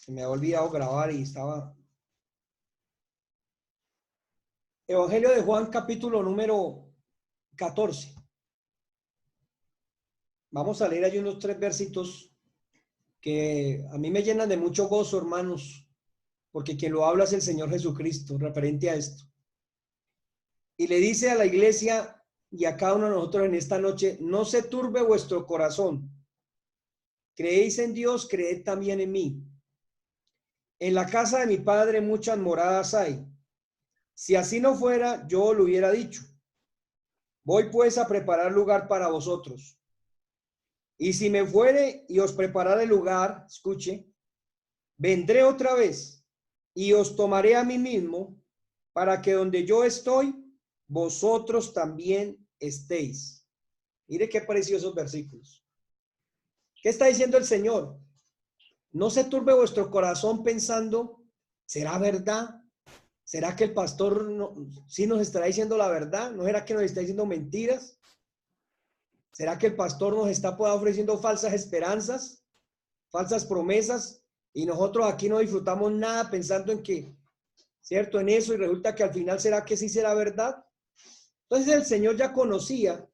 Se me había olvidado grabar y estaba... Evangelio de Juan, capítulo número 14. Vamos a leer allí unos 3 versitos que a mí me llenan de mucho gozo, hermanos, porque quien lo habla es el Señor Jesucristo, referente a esto. Y le dice a la iglesia y a cada uno de nosotros en esta noche: no se turbe vuestro corazón. Creéis en Dios, creed también en mí. En la casa de mi Padre muchas moradas hay. Si así no fuera, yo lo hubiera dicho. Voy pues a preparar lugar para vosotros. Y si me fuere y os preparare lugar, escuche, vendré otra vez y os tomaré a mí mismo, para que donde yo estoy, vosotros también estéis. Mire qué preciosos versículos. ¿Qué está diciendo el Señor? No se turbe vuestro corazón pensando, ¿será verdad? ¿Será que el pastor sí nos estará diciendo la verdad? ¿No será que nos está diciendo mentiras? ¿Será que el pastor nos está ofreciendo falsas esperanzas, falsas promesas, y nosotros aquí no disfrutamos nada pensando en que, cierto, en eso, y resulta que al final será que sí será verdad? Entonces el Señor ya conocía,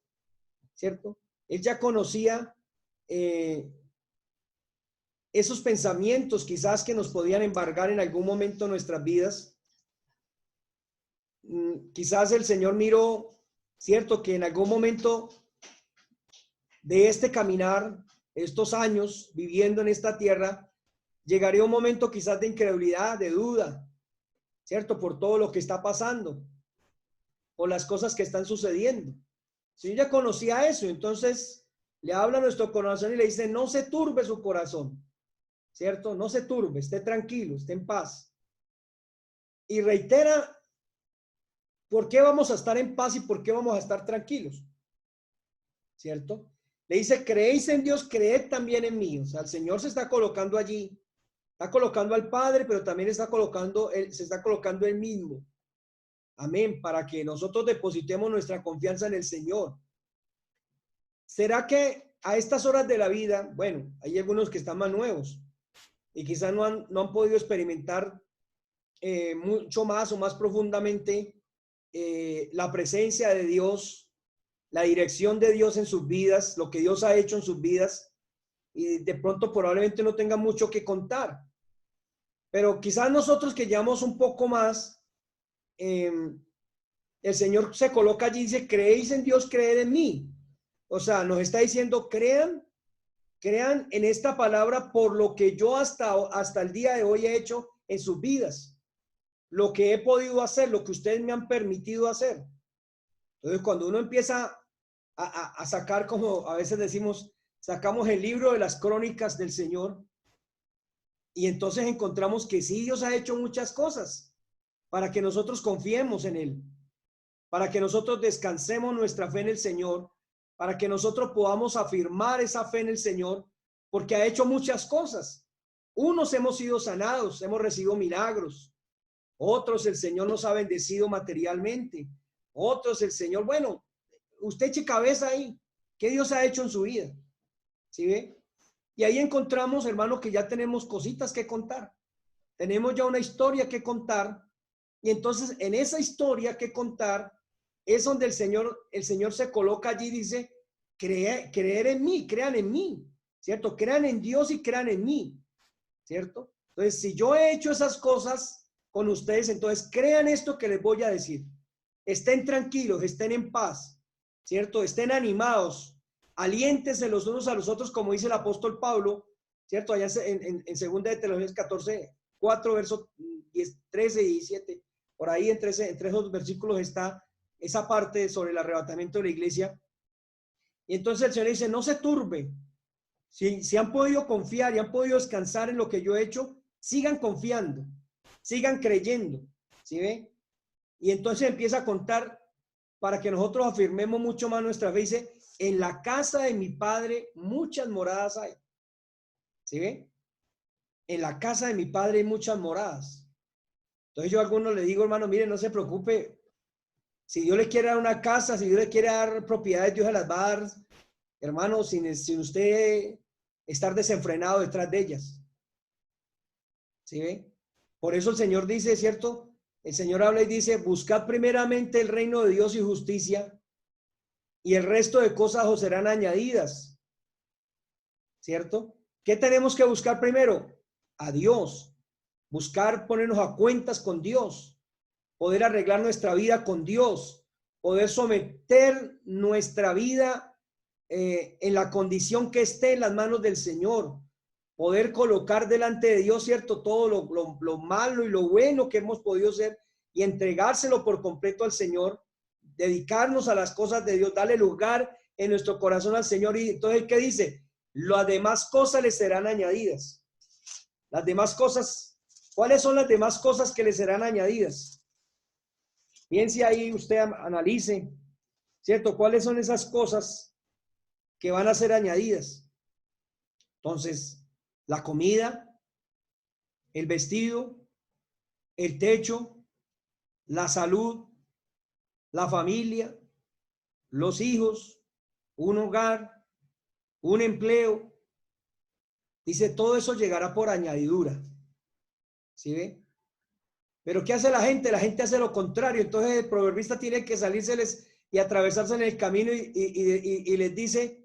¿cierto? Él ya conocía esos pensamientos quizás que nos podían embargar en algún momento de nuestras vidas. Quizás el Señor miró, ¿cierto?, que en algún momento de este caminar, estos años viviendo en esta tierra, llegaría un momento quizás de incredulidad, de duda, ¿cierto?, por todo lo que está pasando, por las cosas que están sucediendo. Si yo ya conocía eso, entonces le habla a nuestro corazón y le dice: no se turbe su corazón, ¿cierto? No se turbe, esté tranquilo, esté en paz. Y reitera por qué vamos a estar en paz y por qué vamos a estar tranquilos, ¿cierto? Le dice: creéis en Dios, creed también en mí. O sea, el Señor se está colocando allí, está colocando al Padre, pero también está colocando, se está colocando él mismo. Amén, para que nosotros depositemos nuestra confianza en el Señor. ¿Será que a estas horas de la vida, bueno, hay algunos que están más nuevos y quizás no han podido experimentar mucho más o más profundamente la presencia de Dios, la dirección de Dios en sus vidas, lo que Dios ha hecho en sus vidas, y de pronto probablemente no tengan mucho que contar? Pero quizás nosotros que llevamos un poco más, el Señor se coloca allí y dice: creéis en Dios, creed en mí. O sea, nos está diciendo: crean en esta palabra por lo que yo hasta el día de hoy he hecho en sus vidas, lo que he podido hacer, lo que ustedes me han permitido hacer. Entonces, cuando uno empieza a sacar, como a veces decimos, sacamos el libro de las crónicas del Señor, y entonces encontramos que sí, Dios ha hecho muchas cosas para que nosotros confiemos en Él, para que nosotros descansemos nuestra fe en el Señor, para que nosotros podamos afirmar esa fe en el Señor, porque ha hecho muchas cosas. Unos hemos sido sanados, hemos recibido milagros. Otros el Señor nos ha bendecido materialmente. Otros el Señor, bueno, usted eche cabeza ahí. ¿Qué Dios ha hecho en su vida? ¿Sí ve? Y ahí encontramos, hermano, que ya tenemos cositas que contar. Tenemos ya una historia que contar. Y entonces en esa historia que contar es donde el Señor se coloca allí y dice: creer en mí, crean en mí, ¿cierto? Crean en Dios y crean en mí, ¿cierto? Entonces, si yo he hecho esas cosas con ustedes, entonces crean esto que les voy a decir. Estén tranquilos, estén en paz, ¿cierto? Estén animados, aliéntense los unos a los otros, como dice el apóstol Pablo, ¿cierto? Allá en 2 de Tesalonicenses 14, 4, versos 10, 13 y 17. Por ahí entre esos versículos está esa parte sobre el arrebatamiento de la iglesia. Y entonces el Señor dice: no se turbe. Si han podido confiar y han podido descansar en lo que yo he hecho, sigan confiando, sigan creyendo. ¿Sí ve? Y entonces empieza a contar para que nosotros afirmemos mucho más nuestra fe. Dice: en la casa de mi Padre muchas moradas hay. ¿Sí ve? En la casa de mi Padre hay muchas moradas. Entonces yo a algunos le digo: hermano, mire, no se preocupe. Si Dios le quiere dar una casa, si Dios le quiere dar propiedades, Dios se las va a dar, hermano, sin usted estar desenfrenado detrás de ellas. ¿Sí ve? Por eso el Señor dice, ¿cierto? El Señor habla y dice, buscad primeramente el reino de Dios y justicia, y el resto de cosas os serán añadidas, ¿cierto? ¿Qué tenemos que buscar primero? A Dios. Buscar ponernos a cuentas con Dios, poder arreglar nuestra vida con Dios, poder someter nuestra vida en la condición que esté en las manos del Señor, poder colocar delante de Dios, ¿cierto? Todo lo malo y lo bueno que hemos podido ser y entregárselo por completo al Señor, dedicarnos a las cosas de Dios, darle lugar en nuestro corazón al Señor. Y entonces, ¿qué dice? Las demás cosas le serán añadidas. Las demás cosas, ¿cuáles son las demás cosas que le serán añadidas? Piense ahí, usted analice, ¿cierto? ¿Cuáles son esas cosas que van a ser añadidas? Entonces, la comida, el vestido, el techo, la salud, la familia, los hijos, un hogar, un empleo. Dice, todo eso llegará por añadidura. ¿Sí ve? Pero ¿qué hace la gente? La gente hace lo contrario. Entonces el proverbista tiene que salírseles y atravesarse en el camino y les dice,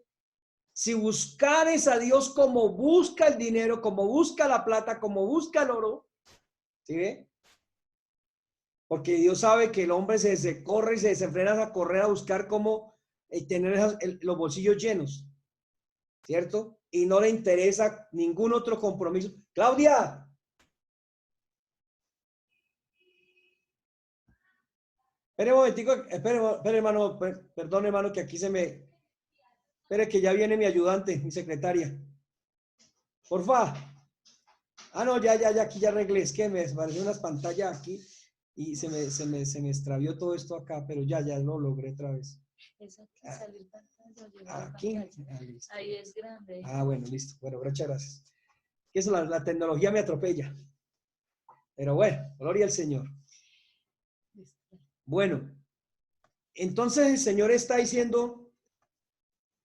si buscares a Dios como busca el dinero, como busca la plata, como busca el oro, ¿sí ve? Porque Dios sabe que el hombre se corre y se desenfrena a correr a buscar cómo tener los bolsillos llenos, ¿cierto? Y no le interesa ningún otro compromiso. Claudia. Espere un momentico, espere hermano, perdón hermano que aquí espere que ya viene mi ayudante, mi secretaria. Porfa. Ah, no, ya, aquí ya arreglé, es que me apareció unas pantallas aquí y se me extravió todo esto acá, pero ya lo logré otra vez. Es aquí salir pantalla. Aquí. Ahí es grande. Ah, bueno, listo. Bueno, muchas gracias. Que eso, la tecnología me atropella. Pero bueno, gloria al Señor. Bueno, entonces el Señor está diciendo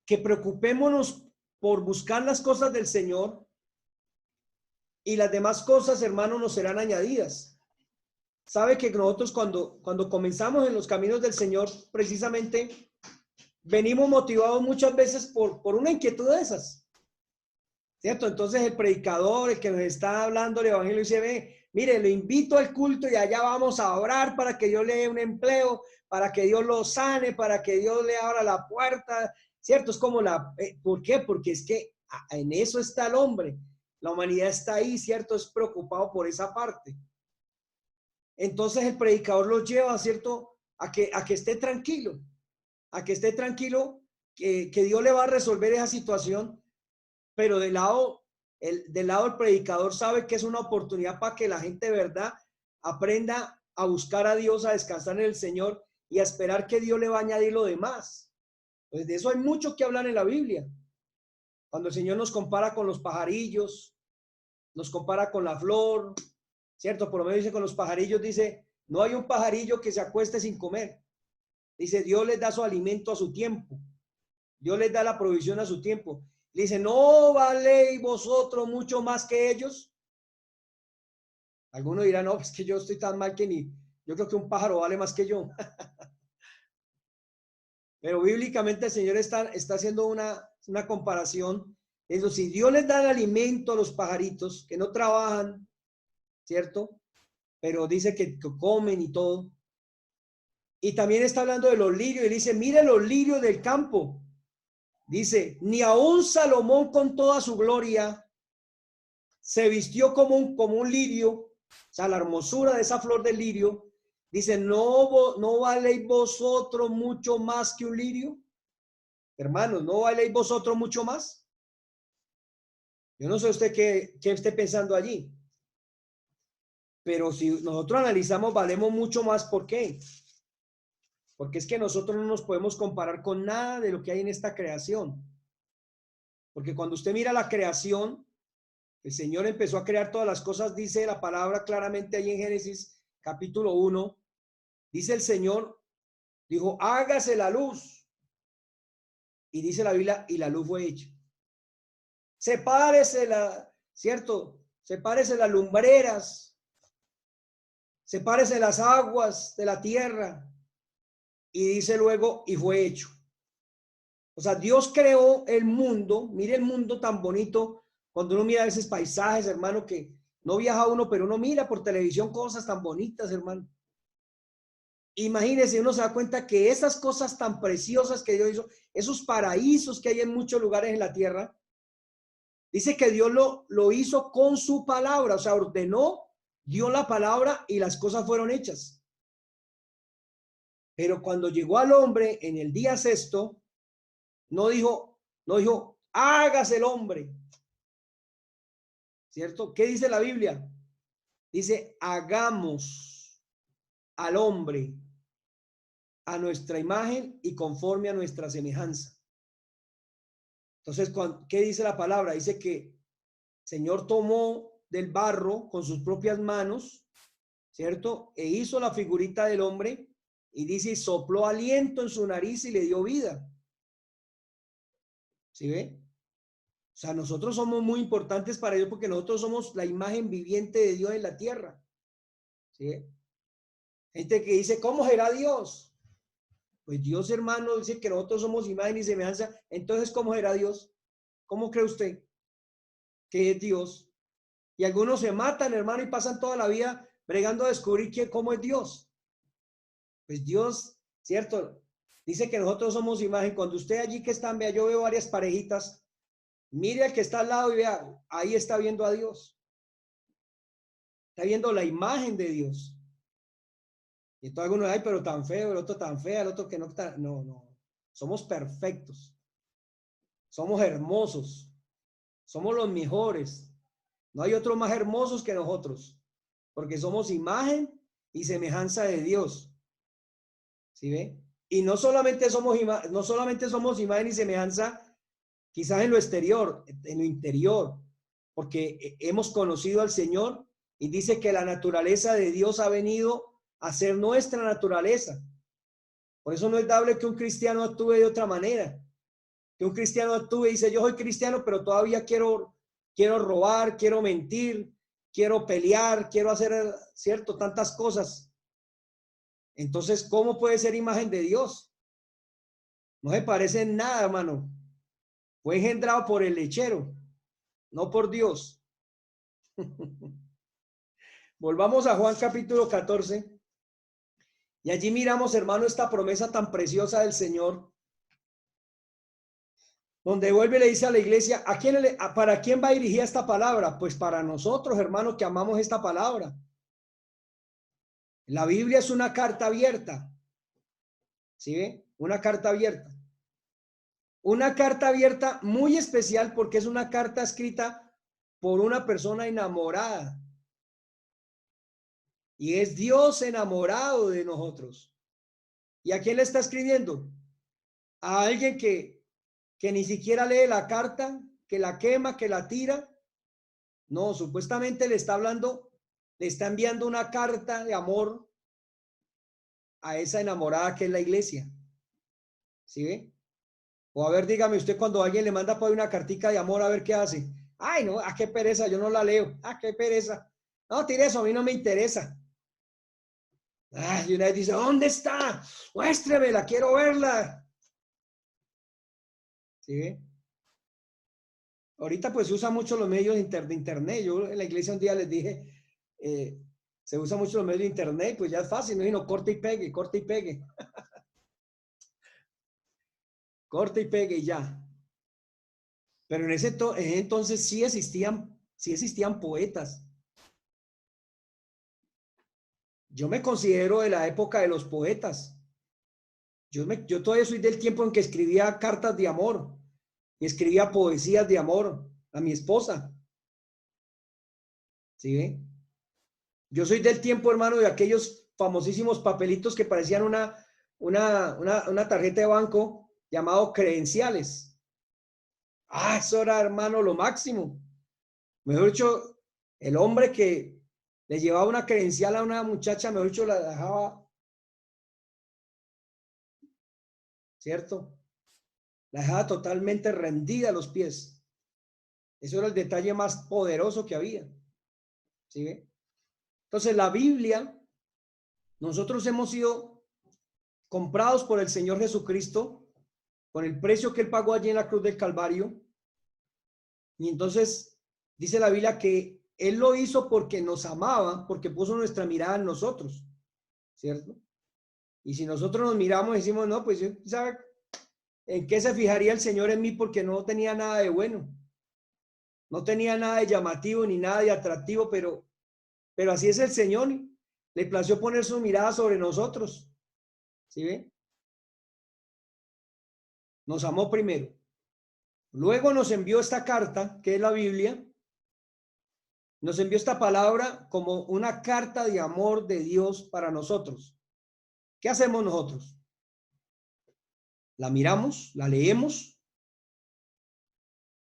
que preocupémonos por buscar las cosas del Señor y las demás cosas, hermanos, nos serán añadidas. Sabe que nosotros cuando comenzamos en los caminos del Señor, precisamente, venimos motivados muchas veces por una inquietud de esas, ¿cierto? Entonces el predicador, el que nos está hablando el evangelio, dice, ve, mire, lo invito al culto y allá vamos a orar para que Dios le dé un empleo, para que Dios lo sane, para que Dios le abra la puerta, ¿cierto? Es como ¿por qué? Porque es que en eso está el hombre. La humanidad está ahí, ¿cierto? Es preocupado por esa parte. Entonces el predicador los lleva, ¿cierto? A que esté tranquilo, que Dios le va a resolver esa situación, pero del lado del predicador sabe que es una oportunidad para que la gente de verdad aprenda a buscar a Dios, a descansar en el Señor y a esperar que Dios le va a añadir lo demás. Pues de eso hay mucho que hablar en la Biblia. Cuando el Señor nos compara con los pajarillos, nos compara con la flor, ¿cierto? Por lo menos dice con los pajarillos, dice, no hay un pajarillo que se acueste sin comer. Dice, Dios les da su alimento a su tiempo. Dios les da la provisión a su tiempo. Le dice, ¿no valéis vosotros mucho más que ellos? Algunos dirán, no, es que yo estoy tan mal que yo creo que un pájaro vale más que yo. Pero bíblicamente el Señor está haciendo una comparación. Eso, si Dios les da el alimento a los pajaritos que no trabajan, ¿cierto? Pero dice que comen y todo. Y también está hablando de los lirios y dice, mire los lirios del campo. Dice, ni aun Salomón con toda su gloria se vistió como un lirio, o sea, la hermosura de esa flor del lirio. Dice, ¿no valéis vosotros mucho más que un lirio? Hermanos, ¿no valéis vosotros mucho más? Yo no sé usted qué esté pensando allí. Pero si nosotros analizamos, valemos mucho más. ¿Por qué? Porque es que nosotros no nos podemos comparar con nada de lo que hay en esta creación. Porque cuando usted mira la creación, el Señor empezó a crear todas las cosas, dice la palabra claramente ahí en Génesis capítulo 1. Dice el Señor, dijo, hágase la luz. Y dice la Biblia, y la luz fue hecha. Sepárese ¿cierto? sepárese las lumbreras, sepárese las aguas de la tierra. Y dice luego, y fue hecho. O sea, Dios creó el mundo. Mire el mundo tan bonito. Cuando uno mira esos paisajes, hermano, que no viaja uno, pero uno mira por televisión cosas tan bonitas, hermano. Imagínense, uno se da cuenta que esas cosas tan preciosas que Dios hizo, esos paraísos que hay en muchos lugares en la tierra, dice que Dios lo hizo con su palabra, o sea, ordenó, dio la palabra y las cosas fueron hechas. Pero cuando llegó al hombre en el día sexto, no dijo, hágase el hombre. ¿Cierto? ¿Qué dice la Biblia? Dice, hagamos al hombre a nuestra imagen y conforme a nuestra semejanza. Entonces, ¿qué dice la palabra? Dice que el Señor tomó del barro con sus propias manos, ¿cierto? E hizo la figurita del hombre y dice, y sopló aliento en su nariz y le dio vida. ¿Sí ve? O sea, nosotros somos muy importantes para Dios porque nosotros somos la imagen viviente de Dios en la tierra. ¿Sí? Gente que dice, ¿cómo será Dios? Pues Dios, hermano, dice que nosotros somos imagen y semejanza. Entonces, ¿cómo será Dios? ¿Cómo cree usted que es Dios? Y algunos se matan, hermano, y pasan toda la vida bregando a descubrir cómo es Dios. Pues Dios, ¿cierto? Dice que nosotros somos imagen. Cuando usted allí que están, vea, yo veo varias parejitas. Mire al que está al lado y vea, ahí está viendo a Dios. Está viendo la imagen de Dios. Y entonces algunos, ay, pero tan feo, el otro tan feo, el otro que no está. No, no. Somos perfectos. Somos hermosos. Somos los mejores. No hay otros más hermosos que nosotros. Porque somos imagen y semejanza de Dios. ¿Sí ve? Y no solamente somos imagen y semejanza, quizás en lo exterior, en lo interior, porque hemos conocido al Señor y dice que la naturaleza de Dios ha venido a ser nuestra naturaleza. Por eso no es dable que un cristiano actúe de otra manera, que un cristiano actúe y dice, yo soy cristiano, pero todavía quiero robar, quiero mentir, quiero pelear, quiero hacer, cierto, tantas cosas. Entonces, ¿cómo puede ser imagen de Dios? No se parece en nada, hermano. Fue engendrado por el lechero, no por Dios. Volvamos a Juan capítulo 14. Y allí miramos, hermano, esta promesa tan preciosa del Señor, donde vuelve y le dice a la iglesia, ¿para quién va dirigida esta palabra? Pues para nosotros, hermano, que amamos esta palabra. La Biblia es una carta abierta. ¿Sí ve? Una carta abierta. Una carta abierta muy especial porque es una carta escrita por una persona enamorada. Y es Dios enamorado de nosotros. ¿Y a quién le está escribiendo? A alguien que ni siquiera lee la carta, que la quema, que la tira. No, supuestamente le está hablando, le está enviando una carta de amor a esa enamorada que es la iglesia. ¿Sí ve? O a ver, dígame usted cuando alguien le manda por una cartica de amor, a ver qué hace. Ay, no, qué pereza, yo no la leo. Qué pereza. No, tire eso, a mí no me interesa. Y una vez dice, ¿dónde está? Muéstremela, quiero verla. ¿Sí ve? Ahorita pues se usa mucho los medios de internet. Yo en la iglesia un día les dije, se usa mucho los medios de internet, pues ya es fácil, no, sino corte y pegue, corte y pegue. Corte y pegue y ya. Pero en ese entonces sí existían poetas. Yo me considero de la época de los poetas. Yo todavía soy del tiempo en que escribía cartas de amor y escribía poesías de amor a mi esposa. ¿Sí? Yo soy del tiempo, hermano, de aquellos famosísimos papelitos que parecían una tarjeta de banco llamado credenciales. Eso era, hermano, lo máximo. Mejor dicho, el hombre que le llevaba una credencial a una muchacha, mejor dicho, la dejaba, ¿cierto? La dejaba totalmente rendida a los pies. Eso era el detalle más poderoso que había. ¿Sí ve? Entonces la Biblia, nosotros hemos sido comprados por el Señor Jesucristo con el precio que Él pagó allí en la cruz del Calvario. Y entonces dice la Biblia que Él lo hizo porque nos amaba, porque puso nuestra mirada en nosotros, ¿cierto? Y si nosotros nos miramos y decimos, no, pues ¿sabe en qué se fijaría el Señor en mí? Porque no tenía nada de bueno, no tenía nada de llamativo ni nada de atractivo, pero así es el Señor. Le plació poner su mirada sobre nosotros. ¿Sí ve? Nos amó primero. Luego nos envió esta carta, que es la Biblia. Nos envió esta palabra como una carta de amor de Dios para nosotros. ¿Qué hacemos nosotros? La miramos, la leemos,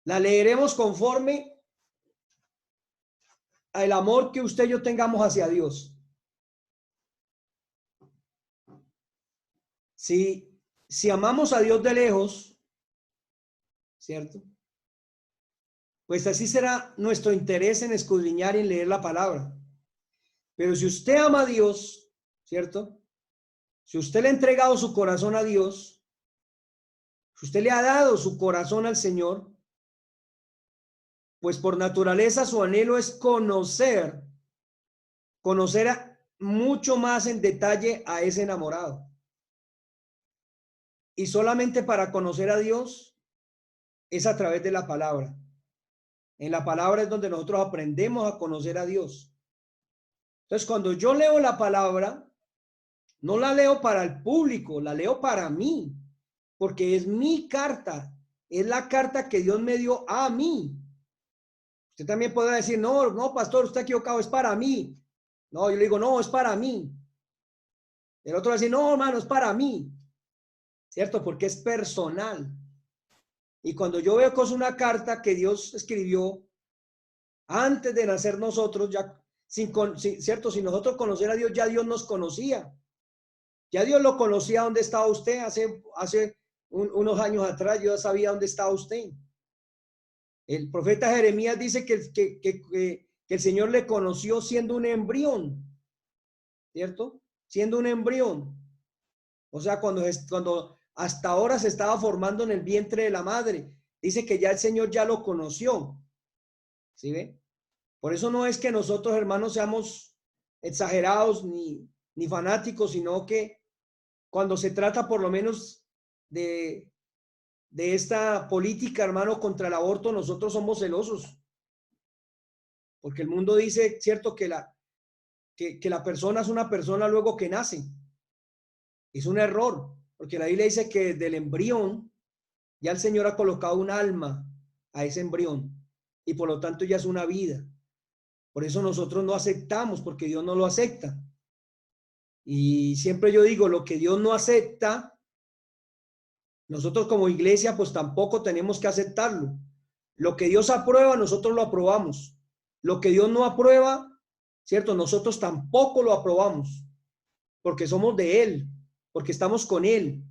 la leeremos conforme al amor que usted y yo tengamos hacia Dios. Si amamos a Dios de lejos, ¿cierto? Pues así será nuestro interés en escudriñar y en leer la palabra. Pero si usted ama a Dios, ¿cierto? Si usted le ha entregado su corazón a Dios, si usted le ha dado su corazón al Señor, pues por naturaleza su anhelo es conocer mucho más en detalle a ese enamorado. Y solamente para conocer a Dios es a través de la palabra. En la palabra es donde nosotros aprendemos a conocer a Dios. Entonces, cuando yo leo la palabra, no la leo para el público, la leo para mí, porque es mi carta, es la carta que Dios me dio a mí. Usted también podrá decir, no, pastor, usted equivocado, es para mí. No, yo le digo, no, es para mí. El otro va a decir, no, hermano, es para mí. ¿Cierto? Porque es personal. Y cuando yo veo que es una carta que Dios escribió antes de nacer nosotros, ya ¿cierto? Si nosotros conocer a Dios, ya Dios nos conocía. Ya Dios lo conocía dónde estaba usted hace unos años atrás, yo ya sabía dónde estaba usted. El profeta Jeremías dice que el Señor le conoció siendo un embrión, ¿cierto? Siendo un embrión. O sea, cuando hasta ahora se estaba formando en el vientre de la madre, dice que ya el Señor ya lo conoció. ¿Sí ve? Por eso no es que nosotros, hermanos, seamos exagerados ni fanáticos, sino que cuando se trata por lo menos de esta política, hermano, contra el aborto, nosotros somos celosos. Porque el mundo dice, cierto, que la persona es una persona luego que nace. Es un error, porque la Biblia dice que del embrión ya el Señor ha colocado un alma a ese embrión y por lo tanto ya es una vida. Por eso nosotros no aceptamos, porque Dios no lo acepta. Y siempre yo digo, lo que Dios no acepta, nosotros como iglesia pues tampoco tenemos que aceptarlo. Lo que Dios aprueba, nosotros lo aprobamos. Lo que Dios no aprueba, ¿cierto? Nosotros tampoco lo aprobamos, porque somos de Él, porque estamos con Él,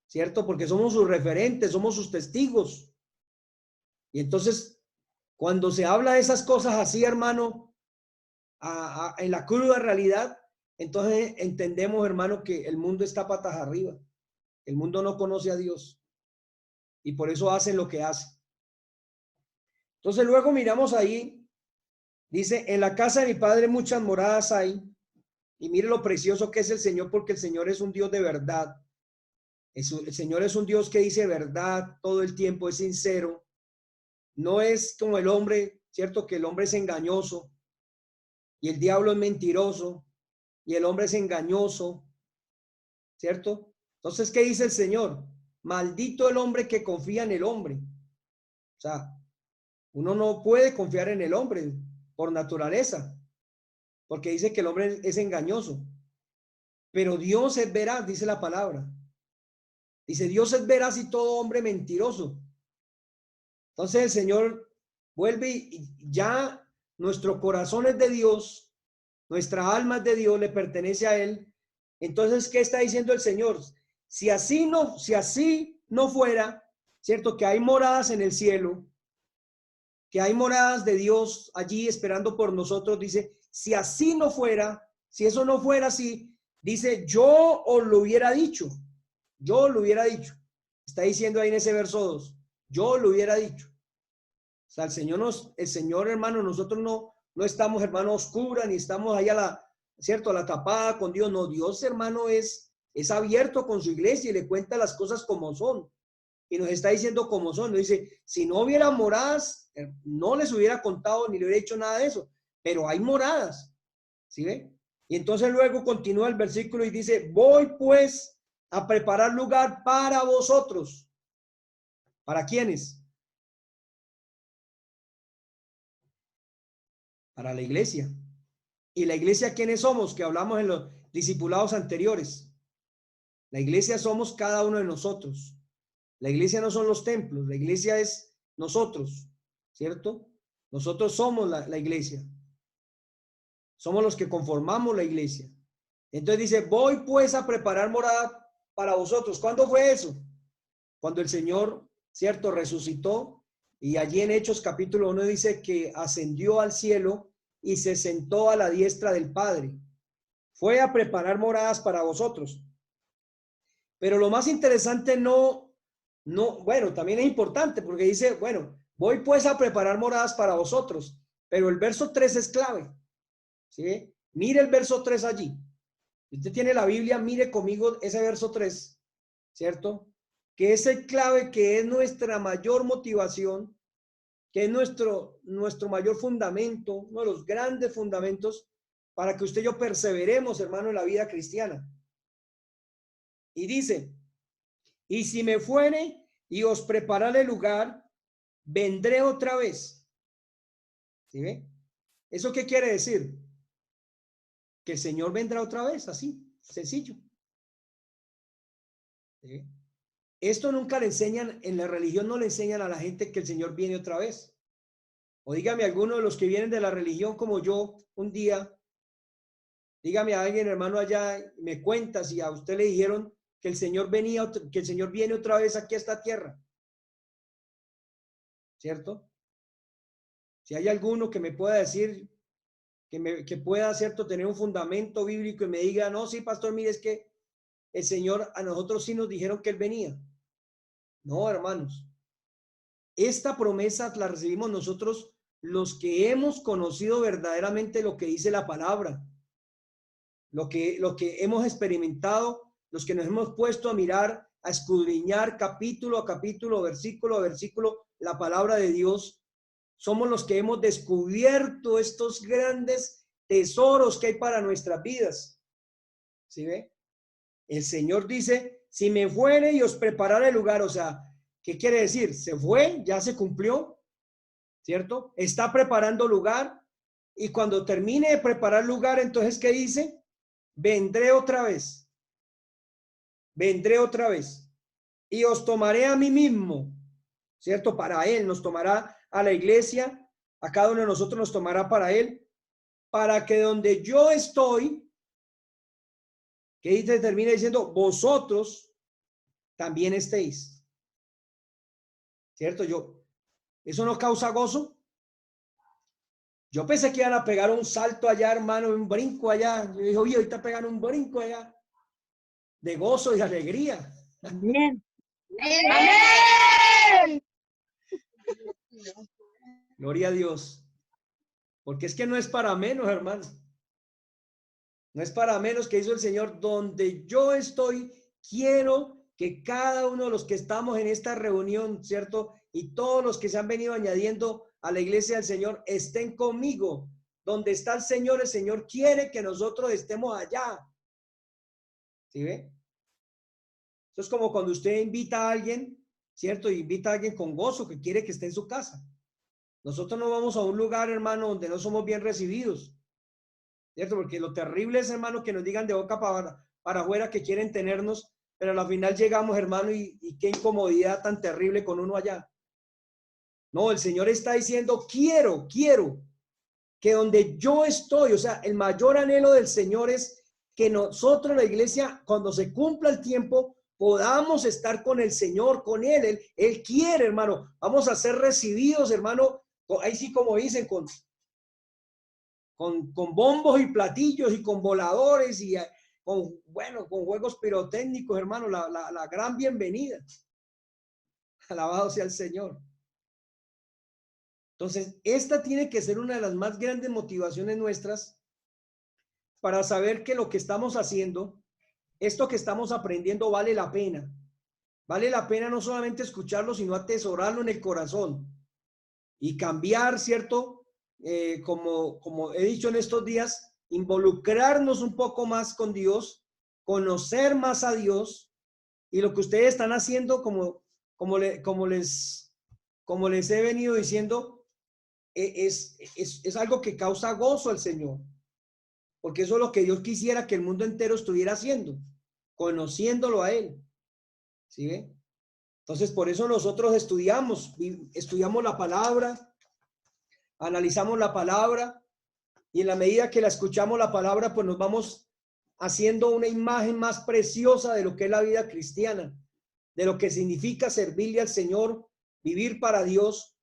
¿cierto? Porque somos sus referentes, somos sus testigos. Y entonces, cuando se habla de esas cosas así, hermano, en la cruda realidad, entonces entendemos, hermano, que el mundo está patas arriba. El mundo no conoce a Dios y por eso hacen lo que hacen. Entonces luego miramos ahí, dice, en la casa de mi padre muchas moradas hay, y mire lo precioso que es el Señor, porque el Señor es un Dios de verdad. El Señor es un Dios que dice verdad todo el tiempo, es sincero. No es como el hombre, ¿cierto? Que el hombre es engañoso y el diablo es mentiroso y el hombre es engañoso, ¿cierto? Entonces, ¿qué dice el Señor? Maldito el hombre que confía en el hombre. O sea, uno no puede confiar en el hombre por naturaleza, porque dice que el hombre es engañoso. Pero Dios es veraz, dice la palabra. Dice, Dios es veraz y todo hombre mentiroso. Entonces el Señor vuelve y ya nuestro corazón es de Dios, nuestra alma es de Dios, le pertenece a Él. Entonces, ¿qué está diciendo el Señor? Si así no fuera, ¿cierto? Que hay moradas en el cielo, que hay moradas de Dios allí esperando por nosotros, dice, si así no fuera, si eso no fuera así, dice, yo os lo hubiera dicho, yo lo hubiera dicho. Está diciendo ahí en ese verso 2, yo lo hubiera dicho. O sea, el Señor, hermano, nosotros no estamos, hermano, oscura, ni estamos ahí ¿cierto? A la tapada con Dios. No, Dios, hermano, es abierto con su iglesia y le cuenta las cosas como son. Y nos está diciendo cómo son. Nos dice, si no hubiera moradas, no les hubiera contado ni le hubiera hecho nada de eso. Pero hay moradas. ¿Sí ve? Y entonces luego continúa el versículo y dice, voy pues a preparar lugar para vosotros. ¿Para quiénes? Para la iglesia. ¿Y la iglesia quiénes somos? Que hablamos en los discipulados anteriores. La iglesia somos cada uno de nosotros. La iglesia no son los templos, la iglesia es nosotros, ¿cierto? Nosotros somos la iglesia. Somos los que conformamos la iglesia. Entonces dice, voy pues a preparar morada para vosotros. ¿Cuándo fue eso? Cuando el Señor, ¿cierto? Resucitó, y allí en Hechos capítulo 1 dice que ascendió al cielo y se sentó a la diestra del Padre. Fue a preparar moradas para vosotros. Pero lo más interesante bueno, también es importante porque dice, bueno, voy pues a preparar moradas para vosotros, pero el verso 3 es clave, ¿sí? Mire el verso 3 allí. Si usted tiene la Biblia, mire conmigo ese verso 3, ¿cierto? Que es el clave, que es nuestra mayor motivación, que es nuestro mayor fundamento, uno de los grandes fundamentos para que usted y yo perseveremos, hermano, en la vida cristiana. Y dice, y si me fuere y os prepararé lugar, vendré otra vez. ¿Sí ve? ¿Eso qué quiere decir? Que el Señor vendrá otra vez, así, sencillo. ¿Sí? Esto nunca le enseñan, en la religión no le enseñan a la gente que el Señor viene otra vez. O dígame alguno de los que vienen de la religión como yo un día, dígame a alguien, hermano, allá, me cuenta si a usted le dijeron que el Señor que el Señor viene otra vez aquí a esta tierra. ¿Cierto? Si hay alguno que me pueda decir, que pueda, ¿cierto?, tener un fundamento bíblico y me diga, no, sí, pastor, mire, es que el Señor, a nosotros sí nos dijeron que Él venía. No, hermanos. Esta promesa la recibimos nosotros, los que hemos conocido verdaderamente lo que dice la palabra, lo que hemos experimentado, los que nos hemos puesto a mirar, a escudriñar capítulo a capítulo, versículo a versículo, la palabra de Dios. Somos los que hemos descubierto estos grandes tesoros que hay para nuestras vidas. ¿Sí ve? El Señor dice, si me fuere y os prepararé el lugar, o sea, ¿qué quiere decir? Se fue, ya se cumplió, ¿cierto? Está preparando lugar, y cuando termine de preparar lugar, entonces, ¿qué dice? Vendré otra vez. Vendré otra vez. Y os tomaré a mí mismo, ¿cierto? Para Él, nos tomará a la iglesia, a cada uno de nosotros nos tomará para Él, para que donde yo estoy, que dice, termina diciendo, vosotros también estéis. ¿Cierto? ¿Eso no causa gozo? Yo pensé que iban a pegar un salto allá, hermano, un brinco allá. Yo dije, oye, ahorita pegan un brinco allá de gozo y de alegría. Bien. Gloria a Dios. Porque es que no es para menos, hermano. No es para menos que hizo el Señor. Donde yo estoy, quiero que cada uno de los que estamos en esta reunión, ¿cierto? Y todos los que se han venido añadiendo a la iglesia del Señor, estén conmigo. Donde está el Señor quiere que nosotros estemos allá. ¿Sí ve? Eso es como cuando usted invita a alguien, ¿cierto? Y invita a alguien con gozo, que quiere que esté en su casa. Nosotros no vamos a un lugar, hermano, donde no somos bien recibidos, ¿cierto? Porque lo terrible es, hermano, que nos digan de boca para afuera que quieren tenernos, pero al final llegamos, hermano, y qué incomodidad tan terrible con uno allá. No, el Señor está diciendo, quiero que donde yo estoy, o sea, el mayor anhelo del Señor es que nosotros, la iglesia, cuando se cumpla el tiempo, podamos estar con el Señor, con Él. Él quiere, hermano, vamos a ser recibidos, hermano, ahí sí como dicen, con bombos y platillos y con voladores y bueno, con juegos pirotécnicos, hermano, la gran bienvenida. Alabado sea el Señor. Entonces, esta tiene que ser una de las más grandes motivaciones nuestras para saber que lo que estamos haciendo, esto que estamos aprendiendo vale la pena. Vale la pena no solamente escucharlo, sino atesorarlo en el corazón y cambiar, ¿cierto? Como he dicho en estos días, involucrarnos un poco más con Dios, conocer más a Dios, y lo que ustedes están haciendo, como les he venido diciendo, es algo que causa gozo al Señor, porque eso es lo que Dios quisiera que el mundo entero estuviera haciendo, conociéndolo a Él. ¿Sí ve? Entonces, por eso nosotros estudiamos la palabra, analizamos la palabra, y en la medida que la escuchamos la palabra, pues nos vamos haciendo una imagen más preciosa de lo que es la vida cristiana, de lo que significa servirle al Señor, vivir para Dios,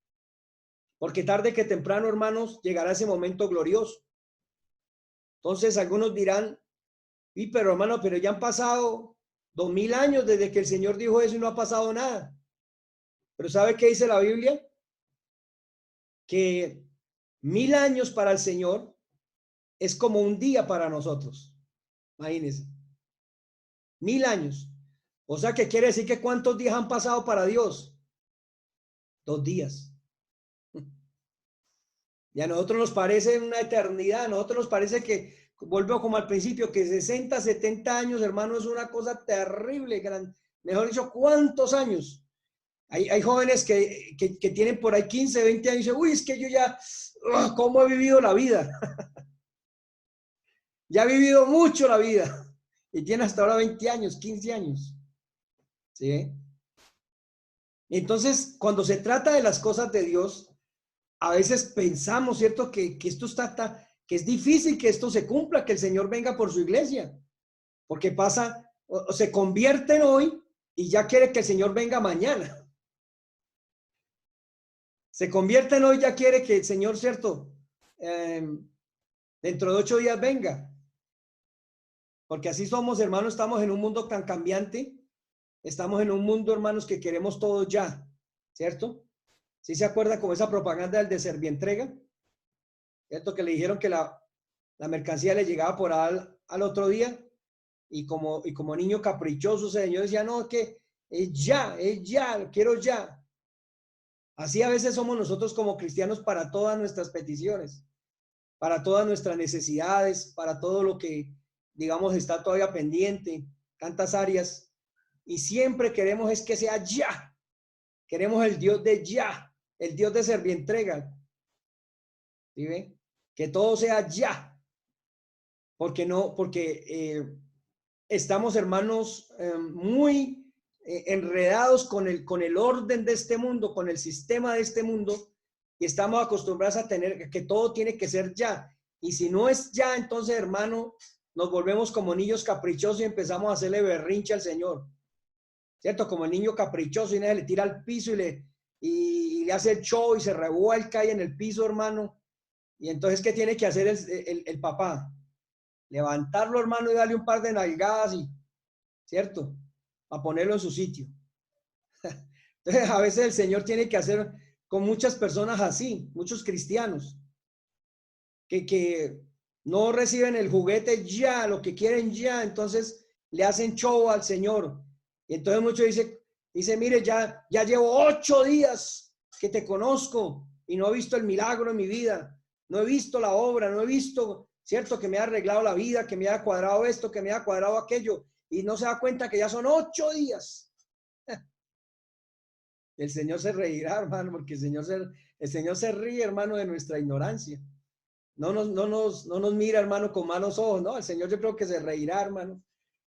porque tarde que temprano, hermanos, llegará ese momento glorioso. Entonces, algunos dirán, pero hermano, pero ya han pasado 2000 años desde que el Señor dijo eso y no ha pasado nada. Pero ¿sabe qué dice la Biblia? Que 1000 años para el Señor es como un día para nosotros. Imagínense. 1000 años. O sea, que quiere decir que ¿cuántos días han pasado para Dios? 2 días. Y a nosotros nos parece una eternidad. A nosotros nos parece que, vuelvo como al principio, que 60, 70 años, hermano, es una cosa terrible. Mejor dicho, ¿cuántos años? Hay jóvenes que tienen por ahí 15, 20 años y dicen, uy, es que yo ya, ¿cómo he vivido la vida? Ya he vivido mucho la vida. Y tiene hasta ahora 20 años, 15 años. ¿Sí? Entonces, cuando se trata de las cosas de Dios, a veces pensamos, ¿cierto? Que esto que es difícil que esto se cumpla, que el Señor venga por su iglesia. Porque pasa, o se convierten hoy y ya quiere que el Señor venga mañana. Se convierten hoy, ya quiere que el Señor, ¿cierto? Dentro de 8 días venga. Porque así somos, hermanos, estamos en un mundo tan cambiante. Estamos en un mundo, hermanos, que queremos todo ya, ¿cierto? ¿Sí se acuerda como esa propaganda del de Servientrega? ¿Cierto? Que le dijeron que la mercancía le llegaba por al otro día y como niño caprichoso, ese señor decía, no, que es ya, quiero ya. Así a veces somos nosotros como cristianos para todas nuestras peticiones, para todas nuestras necesidades, para todo lo que, digamos, está todavía pendiente, tantas áreas. Y siempre queremos es que sea ya. Queremos el Dios de ya, el Dios de servientrega. ¿Sí ven? Que todo sea ya. Porque estamos, hermanos, muy enredados con el orden de este mundo, con el sistema de este mundo, y estamos acostumbrados a tener que todo tiene que ser ya. Y si no es ya, entonces, hermano, nos volvemos como niños caprichosos y empezamos a hacerle berrinche al Señor. ¿Cierto? Como el niño caprichoso y nadie le tira al piso y le hace el show y se revuelca ahí en el piso, hermano. Y entonces, ¿qué tiene que hacer el papá? Levantarlo, hermano, y darle un par de nalgadas, ¿cierto? A ponerlo en su sitio. Entonces, a veces el Señor tiene que hacer con muchas personas así, muchos cristianos, que no reciben el juguete ya, lo que quieren ya, entonces le hacen show al Señor. Y entonces muchos dice, mire, ya llevo 8 días que te conozco y no he visto el milagro en mi vida, no he visto la obra, no he visto, cierto, que me ha arreglado la vida, que me ha cuadrado esto, que me ha cuadrado aquello, y no se da cuenta que ya son 8 días. El Señor se reirá, hermano, porque el Señor se ríe, hermano, de nuestra ignorancia. No nos mira, hermano, con malos ojos, no, el Señor yo creo que se reirá, hermano,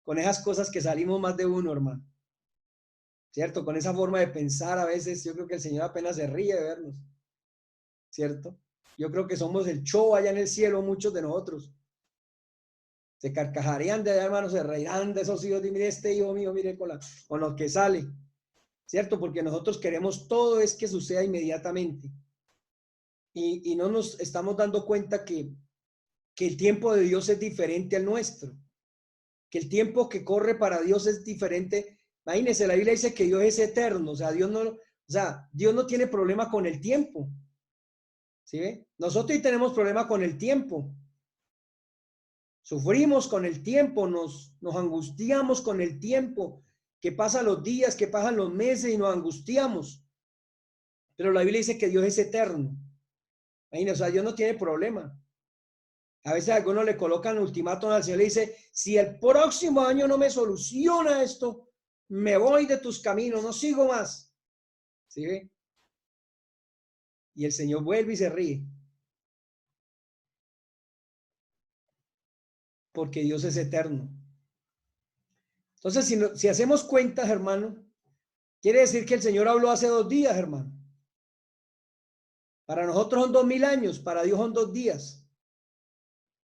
con esas cosas que salimos más de uno, hermano. ¿Cierto? Con esa forma de pensar a veces, yo creo que el Señor apenas se ríe de vernos. ¿Cierto? Yo creo que somos el show allá en el cielo, muchos de nosotros. Se carcajarían de allá, hermano, se reirán de esos hijos, de mire este hijo mío, mire con lo que sale. ¿Cierto? Porque nosotros queremos todo es que suceda inmediatamente. y no nos estamos dando cuenta que el tiempo de Dios es diferente al nuestro, que el tiempo que corre para Dios es diferente. Imagínense, la Biblia dice que Dios es eterno, o sea, Dios no tiene problema con el tiempo. ¿Sí ve? Nosotros tenemos problema con el tiempo. Sufrimos con el tiempo, nos angustiamos con el tiempo, que pasan los días, que pasan los meses y nos angustiamos. Pero la Biblia dice que Dios es eterno. Imagínense, o sea, Dios no tiene problema. A veces a algunos le colocan ultimátum al Señor, le dice, si el próximo año no me soluciona esto, me voy de tus caminos, no sigo más. ¿Sí ve? Y el Señor vuelve y se ríe. Porque Dios es eterno. Entonces, si hacemos cuentas, hermano, quiere decir que el Señor habló hace 2 días, hermano. Para nosotros son 2000 años, para Dios son 2 días.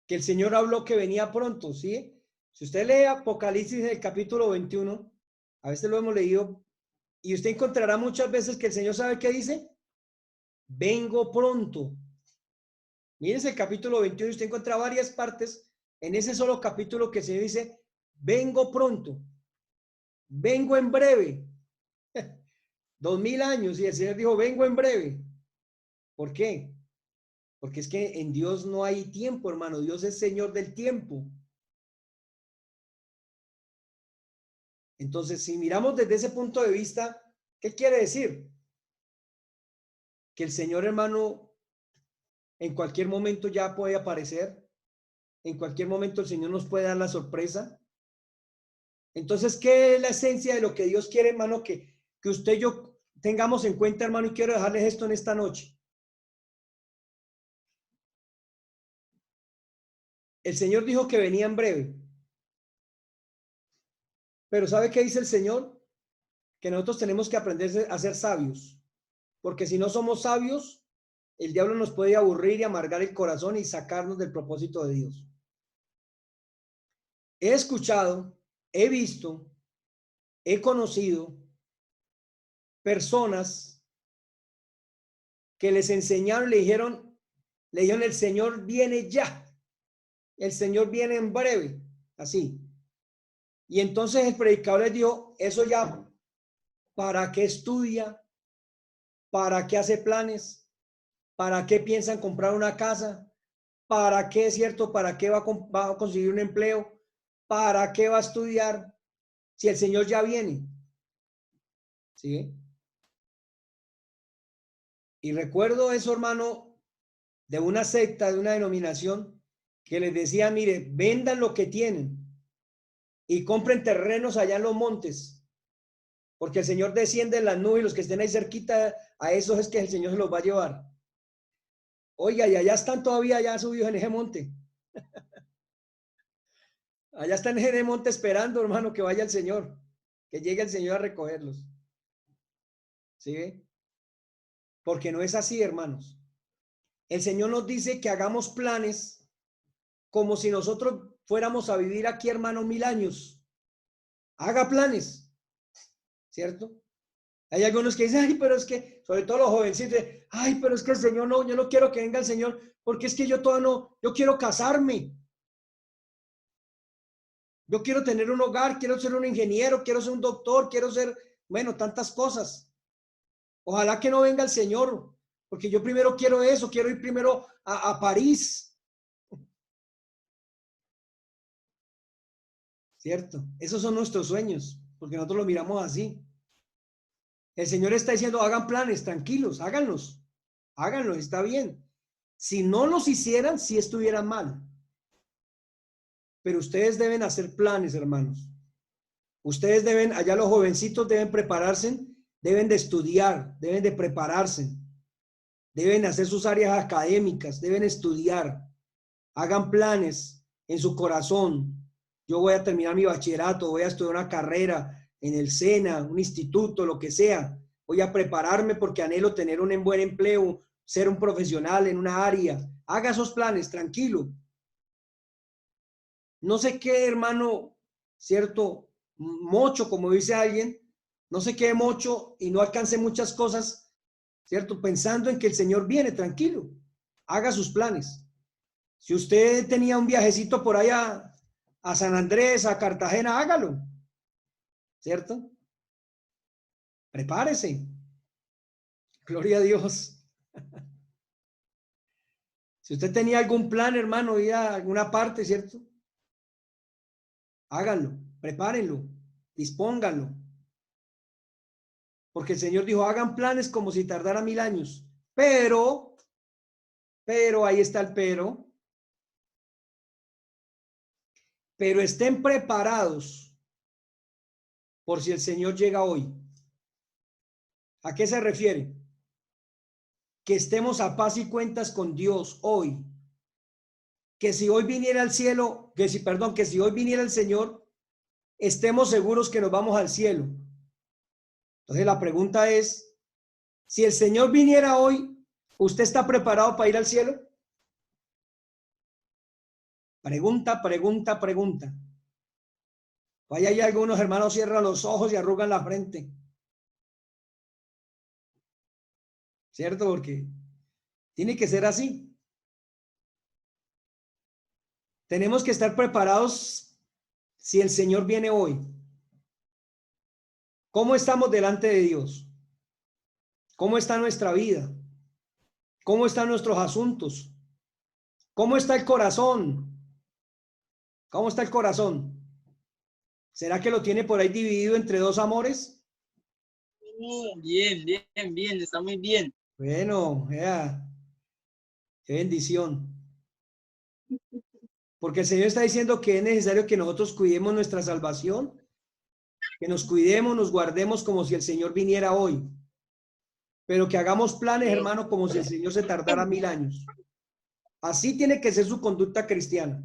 Que el Señor habló que venía pronto, ¿sí? Si usted lee Apocalipsis en el capítulo 21, a veces lo hemos leído, y usted encontrará muchas veces que el Señor sabe qué dice. Vengo pronto. Mírense el capítulo 21, usted encuentra varias partes en ese solo capítulo que el Señor dice, vengo pronto, vengo en breve. 2000 años y el Señor dijo, vengo en breve. ¿Por qué? Porque es que en Dios no hay tiempo, hermano. Dios es Señor del tiempo. Entonces, si miramos desde ese punto de vista, ¿qué quiere decir? Que el Señor, hermano, en cualquier momento ya puede aparecer. En cualquier momento el Señor nos puede dar la sorpresa. Entonces, ¿qué es la esencia de lo que Dios quiere, hermano? Que usted y yo tengamos en cuenta, hermano, y quiero dejarles esto en esta noche. El Señor dijo que venía en breve. Pero ¿sabe qué dice el Señor? Que nosotros tenemos que aprender a ser sabios. Porque si no somos sabios, el diablo nos puede aburrir y amargar el corazón y sacarnos del propósito de Dios. He escuchado, he visto, he conocido personas que les enseñaron, le dijeron, el Señor viene ya. El Señor viene en breve. Así. Y entonces el predicador les dijo, eso ya, ¿para qué estudia? ¿Para qué hace planes? ¿Para qué piensan comprar una casa? ¿Para qué es cierto? ¿Para qué va a conseguir un empleo? ¿Para qué va a estudiar? Si el Señor ya viene. ¿Sí? Y recuerdo eso, hermano, de una secta, de una denominación, que les decía, mire, vendan lo que tienen y compren terrenos allá en los montes, porque el Señor desciende en las nubes y los que estén ahí cerquita, a esos es que el Señor se los va a llevar. Oiga, y allá están todavía ya subidos en ese monte. Allá están en ese monte esperando, hermano, que vaya el Señor, que llegue el Señor a recogerlos. ¿Sí? Porque no es así, hermanos. El Señor nos dice que hagamos planes como si nosotros fuéramos a vivir aquí, hermano, 1000 años. Haga planes, ¿cierto? Hay algunos que dicen, ay, pero es que, sobre todo los jovencitos, ay, pero es que el Señor no, yo no quiero que venga el Señor, porque es que yo todavía no, yo quiero casarme. Yo quiero tener un hogar, quiero ser un ingeniero, quiero ser un doctor, quiero ser, bueno, tantas cosas. Ojalá que no venga el Señor, porque yo primero quiero eso, quiero ir primero a París. ¿Cierto? Esos son nuestros sueños, porque nosotros lo miramos así. El Señor está diciendo, hagan planes, tranquilos, háganlos, háganlos, está bien. Si no los hicieran, sí estuvieran mal. Pero ustedes deben hacer planes, hermanos. Ustedes deben, allá los jovencitos deben prepararse, deben de estudiar, deben de prepararse, deben hacer sus áreas académicas, deben estudiar, hagan planes en su corazón. Yo voy a terminar mi bachillerato, voy a estudiar una carrera en el SENA, un instituto, lo que sea. Voy a prepararme porque anhelo tener un buen empleo, ser un profesional en una área. Haga esos planes, tranquilo. No sé qué, hermano, cierto, mocho, como dice alguien, no sé qué mocho y no alcance muchas cosas ¿cierto? Pensando en que el Señor viene, tranquilo, haga sus planes. Si usted tenía un viajecito por allá a San Andrés, a Cartagena, hágalo, ¿cierto? Prepárese. Gloria a Dios. Si usted tenía algún plan, hermano, ir a alguna parte, ¿cierto? Háganlo, prepárenlo, dispónganlo. Porque el Señor dijo, hagan planes como si tardara 1000 años. Pero, ahí está el pero estén preparados por si el Señor llega hoy. ¿A qué se refiere? Que estemos a paz y cuentas con Dios hoy. Que si hoy viniera al cielo, que si hoy viniera el Señor, estemos seguros que nos vamos al cielo. Entonces la pregunta es, si el Señor viniera hoy, ¿usted está preparado para ir al cielo? Pregunta. Vaya, hay algunos hermanos cierran los ojos y arrugan la frente. ¿Cierto? Porque tiene que ser así. Tenemos que estar preparados si el Señor viene hoy. ¿Cómo estamos delante de Dios? ¿Cómo está nuestra vida? ¿Cómo están nuestros asuntos? ¿Cómo está el corazón? ¿Cómo está el corazón? ¿Será que lo tiene por ahí dividido entre dos amores? Bien, está muy bien. Bueno, qué bendición. Porque el Señor está diciendo que es necesario que nosotros cuidemos nuestra salvación, que nos cuidemos, nos guardemos como si el Señor viniera hoy, pero que hagamos planes, hermano, como si el Señor se tardara 1000 años. Así tiene que ser su conducta cristiana.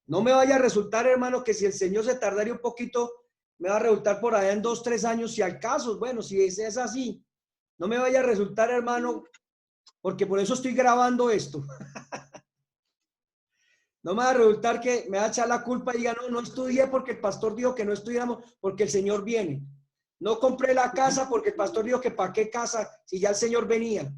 No me vaya a resultar, hermano, que si el Señor se tardaría un poquito, me va a resultar por allá en 2, 3 años, si al caso, bueno, si es así. No me vaya a resultar, hermano, porque por eso estoy grabando esto. No me va a resultar que me va a echar la culpa y diga, no estudié porque el pastor dijo que no estudiáramos porque el Señor viene. No compré la casa porque el pastor dijo que para qué casa si ya el Señor venía.